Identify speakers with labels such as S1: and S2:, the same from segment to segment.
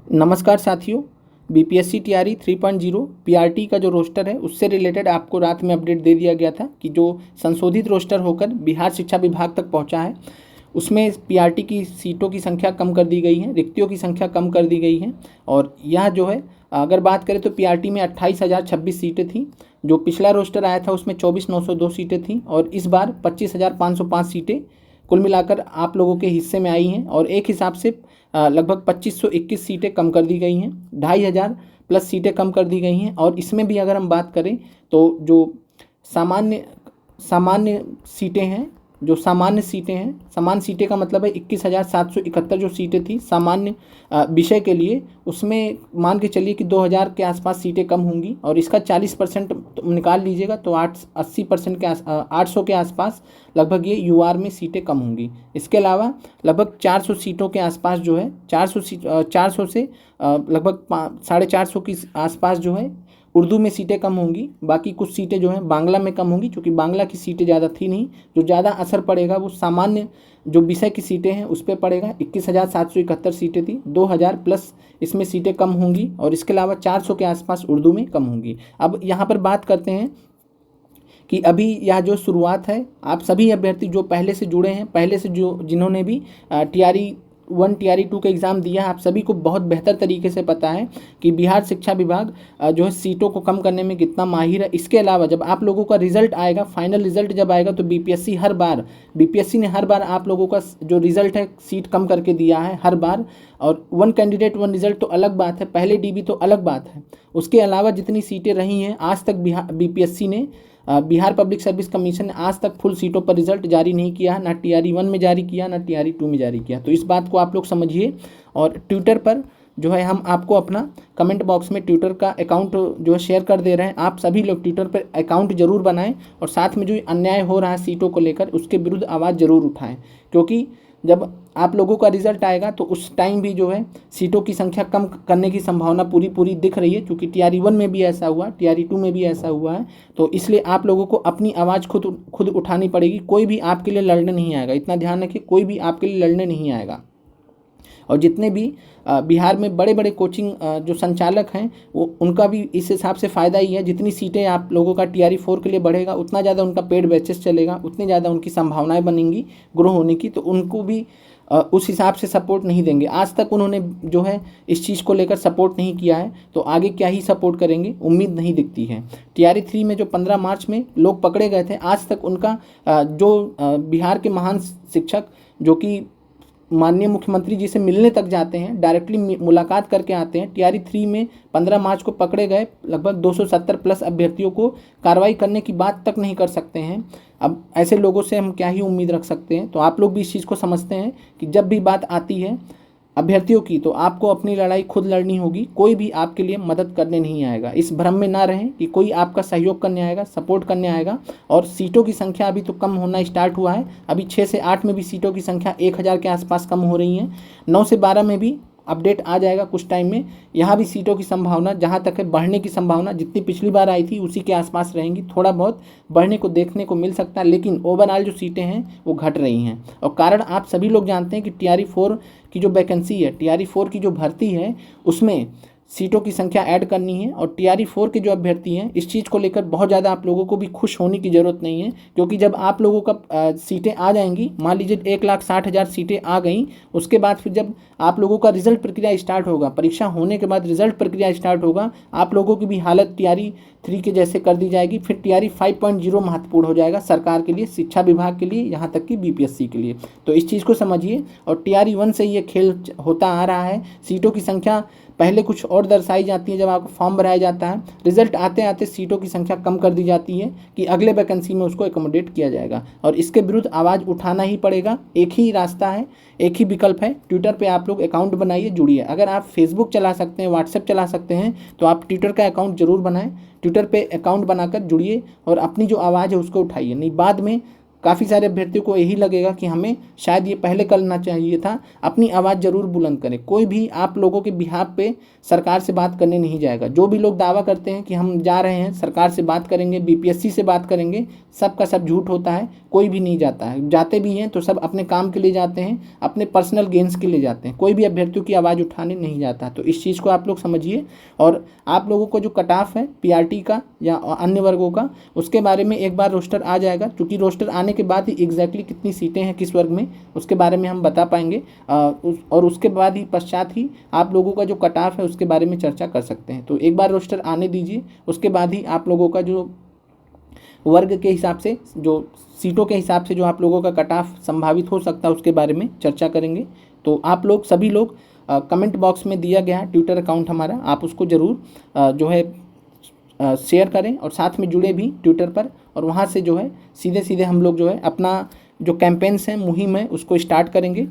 S1: नमस्कार साथियों, BPSC TRE 3.0 PRT का जो रोस्टर है उससे रिलेटेड आपको रात में अपडेट दे दिया गया था कि जो संशोधित रोस्टर होकर बिहार शिक्षा विभाग तक पहुंचा है उसमें पीआरटी की सीटों की संख्या कम कर दी गई है, रिक्तियों की संख्या कम कर दी गई है। और यह जो है अगर बात करें तो पीआरटी में 28,026 सीटें थी। जो पिछला रोस्टर आया था उसमें 24,902 सीटें थी और इस बार 25,505 सीटें कुल मिलाकर आप लोगों के हिस्से में आई हैं और एक हिसाब से लगभग 2521 सीटें कम कर दी गई हैं, 2,500 प्लस सीटें कम कर दी गई हैं। और इसमें भी अगर हम बात करें तो जो सामान्य सामान्य सीटें हैं जो सामान्य सीटें हैं सामान्य सीटें का मतलब है 21,771 जो सीटें थी सामान्य विषय के लिए, उसमें मान के चलिए कि 2,000 के आसपास सीटें कम होंगी और इसका 40% निकाल लीजिएगा तो 80% के 800 के आसपास लगभग ये यूआर में सीटें कम होंगी। इसके अलावा लगभग 400 सीटों के आसपास जो है 400 से लगभग 450 के आसपास जो है उर्दू में सीटें कम होंगी। बाकी कुछ सीटें जो हैं बांग्ला में कम होंगी, क्योंकि बांग्ला की सीटें ज़्यादा थी नहीं। जो ज़्यादा असर पड़ेगा वो सामान्य जो विषय की सीटें हैं उस पर पड़ेगा। 21,771 सीटें थी, 2,000 प्लस इसमें सीटें कम होंगी और इसके अलावा 400 के आसपास उर्दू में कम होंगी। अब यहाँ पर बात करते हैं कि अभी यह जो शुरुआत है, आप सभी अभ्यर्थी जो पहले से जुड़े हैं, पहले से जो जिन्होंने भी टीआरई 1 टीआरई 2 का एग्ज़ाम दिया है, आप सभी को बहुत बेहतर तरीके से पता है कि बिहार शिक्षा विभाग जो है सीटों को कम करने में कितना माहिर है। इसके अलावा जब आप लोगों का रिजल्ट आएगा, फाइनल रिजल्ट जब आएगा तो बीपीएससी ने हर बार आप लोगों का जो रिजल्ट है सीट कम करके दिया है हर बार। और 1 कैंडिडेट 1 रिजल्ट तो अलग बात है, पहले डीबी तो अलग बात है। उसके अलावा जितनी सीटें रही हैं आज तक बीपीएससी ने बिहार पब्लिक सर्विस कमीशन ने आज तक फुल सीटों पर रिजल्ट जारी नहीं किया है, ना टीआरई 1 में जारी किया ना टीआरई 2 में जारी किया। तो इस बात को आप लोग समझिए। और ट्विटर पर जो है हम आपको अपना कमेंट बॉक्स में ट्विटर का अकाउंट जो है शेयर कर दे रहे हैं। आप सभी लोग ट्विटर पर अकाउंट जरूर बनाएं और साथ में जो अन्याय हो रहा है सीटों को लेकर उसके विरुद्ध आवाज़ ज़रूर उठाएं, क्योंकि जब आप लोगों का रिजल्ट आएगा तो उस टाइम भी जो है सीटों की संख्या कम करने की संभावना पूरी दिख रही है, क्योंकि टीआरई 1 में भी ऐसा हुआ, टीआरई 2 में भी ऐसा हुआ है। तो इसलिए आप लोगों को अपनी आवाज़ खुद उठानी पड़ेगी। कोई भी आपके लिए लड़ने नहीं आएगा, इतना ध्यान रखिए, कोई भी आपके लिए लड़ने नहीं आएगा। और जितने भी बिहार में बड़े बड़े कोचिंग जो संचालक हैं वो उनका भी इस हिसाब से फ़ायदा ही है। जितनी सीटें आप लोगों का टीआरई 4 के लिए बढ़ेगा उतना ज़्यादा उनका पेड बैचेस चलेगा, उतनी ज़्यादा उनकी संभावनाएं बनेंगी ग्रो होने की। तो उनको भी उस हिसाब से सपोर्ट नहीं देंगे। आज तक उन्होंने जो है इस चीज़ को लेकर सपोर्ट नहीं किया है, तो आगे क्या ही सपोर्ट करेंगे, उम्मीद नहीं दिखती है। टीआरई 3 में जो 15 मार्च में लोग पकड़े गए थे, आज तक उनका जो बिहार के महान शिक्षक जो कि माननीय मुख्यमंत्री जी से मिलने तक जाते हैं, डायरेक्टली मुलाकात करके आते हैं, टीआरई 3 में 15 मार्च को पकड़े गए लगभग 270 प्लस अभ्यर्थियों को कार्रवाई करने की बात तक नहीं कर सकते हैं। अब ऐसे लोगों से हम क्या ही उम्मीद रख सकते हैं। तो आप लोग भी इस चीज़ को समझते हैं कि जब भी बात आती है अभ्यर्थियों की तो आपको अपनी लड़ाई खुद लड़नी होगी, कोई भी आपके लिए मदद करने नहीं आएगा। इस भ्रम में ना रहें कि कोई आपका सहयोग करने आएगा, सपोर्ट करने आएगा। और सीटों की संख्या अभी तो कम होना स्टार्ट हुआ है, अभी 6 से 8 में भी सीटों की संख्या 1,000 के आसपास कम हो रही हैं, 9 से 12 में भी अपडेट आ जाएगा कुछ टाइम में। यहाँ भी सीटों की संभावना जहाँ तक है बढ़ने की संभावना जितनी पिछली बार आई थी उसी के आसपास रहेंगी, थोड़ा बहुत बढ़ने को देखने को मिल सकता है, लेकिन ओवरऑल जो सीटें हैं वो घट रही हैं। और कारण आप सभी लोग जानते हैं कि टीआरई 4 की जो वैकेंसी है, टीआरई 4 की जो भर्ती है उसमें सीटों की संख्या ऐड करनी है। और टीआरई 4 के जो अभ्यर्थी हैं इस चीज़ को लेकर बहुत ज़्यादा आप लोगों को भी खुश होने की ज़रूरत नहीं है, क्योंकि जब आप लोगों का सीटें आ जाएंगी, मान लीजिए 1,60,000 सीटें आ गई, उसके बाद फिर जब आप लोगों का रिजल्ट प्रक्रिया स्टार्ट होगा, परीक्षा होने के बाद रिजल्ट प्रक्रिया स्टार्ट होगा, आप लोगों की भी हालत टीआरई 3 के जैसे कर दी जाएगी। फिर टीआरई 5.0 महत्वपूर्ण हो जाएगा सरकार के लिए, शिक्षा विभाग के लिए, यहाँ तक कि बीपीएससी के लिए। तो इस चीज़ को समझिए। और टीआरई 1 से ये खेल होता आ रहा है। सीटों की संख्या पहले कुछ और दर्शाई जाती है जब आपका फॉर्म भराया जाता है, रिजल्ट आते आते सीटों की संख्या कम कर दी जाती है कि अगले वैकेंसी में उसको एकोमोडेट किया जाएगा। और इसके विरुद्ध आवाज़ उठाना ही पड़ेगा। एक ही रास्ता है, एक ही विकल्प है। ट्विटर पे आप लोग अकाउंट बनाइए, जुड़िए। अगर आप फेसबुक चला सकते हैं, व्हाट्सएप चला सकते हैं, तो आप ट्विटर का अकाउंट जरूर बनाएं। ट्विटर पे अकाउंट बनाकर जुड़िए और अपनी जो आवाज़ है उसको उठाइए, नहीं बाद में काफ़ी सारे अभ्यर्थियों को यही लगेगा कि हमें शायद ये पहले करना चाहिए था। अपनी आवाज़ ज़रूर बुलंद करें। कोई भी आप लोगों के बिहाफ पे सरकार से बात करने नहीं जाएगा। जो भी लोग दावा करते हैं कि हम जा रहे हैं सरकार से बात करेंगे, बीपीएससी से बात करेंगे, सब का सब झूठ होता है। कोई भी नहीं जाता है, जाते भी हैं तो सब अपने काम के लिए जाते हैं, अपने पर्सनल गेंस के लिए जाते हैं। कोई भी अभ्यर्थियों की आवाज़ उठाने नहीं जाता। तो इस चीज़ को आप लोग समझिए। और आप लोगों को जो कट ऑफ है पीआरटी का या अन्य वर्गों का, उसके बारे में एक बार रोस्टर आ जाएगा, क्योंकि रोस्टर आने के बाद ही एग्जैक्टली कितनी सीटें हैं किस वर्ग में, उसके बारे में हम बता पाएंगे। और उसके बाद ही पश्चात ही आप लोगों का जो कट ऑफ है उसके बारे में चर्चा कर सकते हैं। तो एक बार रोस्टर आने दीजिए, उसके बाद ही आप लोगों का जो वर्ग के हिसाब से, जो सीटों के हिसाब से जो आप लोगों का कट ऑफ संभावित हो सकता है उसके बारे में चर्चा करेंगे। तो आप लोग सभी लोग कमेंट बॉक्स में दिया गया है ट्विटर अकाउंट हमारा, आप उसको ज़रूर जो है शेयर करें और साथ में जुड़े भी ट्विटर पर। और वहाँ से जो है सीधे सीधे हम लोग जो है अपना जो कैंपेन्स हैं, मुहिम है, उसको स्टार्ट करेंगे।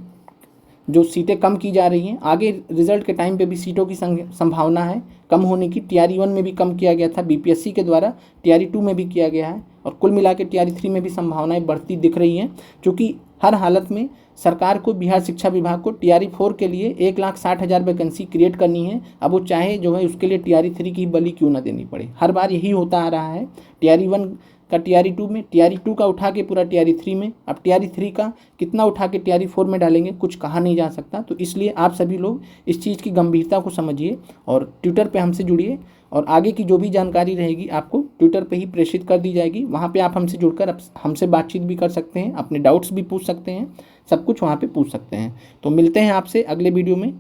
S1: जो सीटें कम की जा रही हैं, आगे रिजल्ट के टाइम पे भी सीटों की संभावना है कम होने की। टीआरई 1 में भी कम किया गया था बीपीएससी के द्वारा, टीआरई 2 में भी किया गया है, और कुल मिला के टीआरई 3 में भी संभावनाएं बढ़ती दिख रही हैं। क्योंकि हर हालत में सरकार को, बिहार शिक्षा विभाग को टीआरई 4 के लिए 1,60,000 वैकेंसी क्रिएट करनी है। अब वो चाहे जो है उसके लिए टीआरई 3 की बलि क्यों ना देनी पड़े। हर बार यही होता आ रहा है, टीआरई 1 का टीआरई 2 में, टीआरई 2 का उठा के पूरा टीआरई 3 में, अब टीआरई 3 का कितना उठा के टीआरई 4 में डालेंगे कुछ कहा नहीं जा सकता। तो इसलिए आप सभी लोग इस चीज़ की गंभीरता को समझिए और ट्विटर पे हमसे जुड़िए। और आगे की जो भी जानकारी रहेगी आपको ट्विटर पे ही प्रेषित कर दी जाएगी। वहाँ पे आप हमसे जुड़कर हमसे बातचीत भी कर सकते हैं, अपने डाउट्स भी पूछ सकते हैं, सब कुछ वहाँ पे पूछ सकते हैं। तो मिलते हैं आपसे अगले वीडियो में।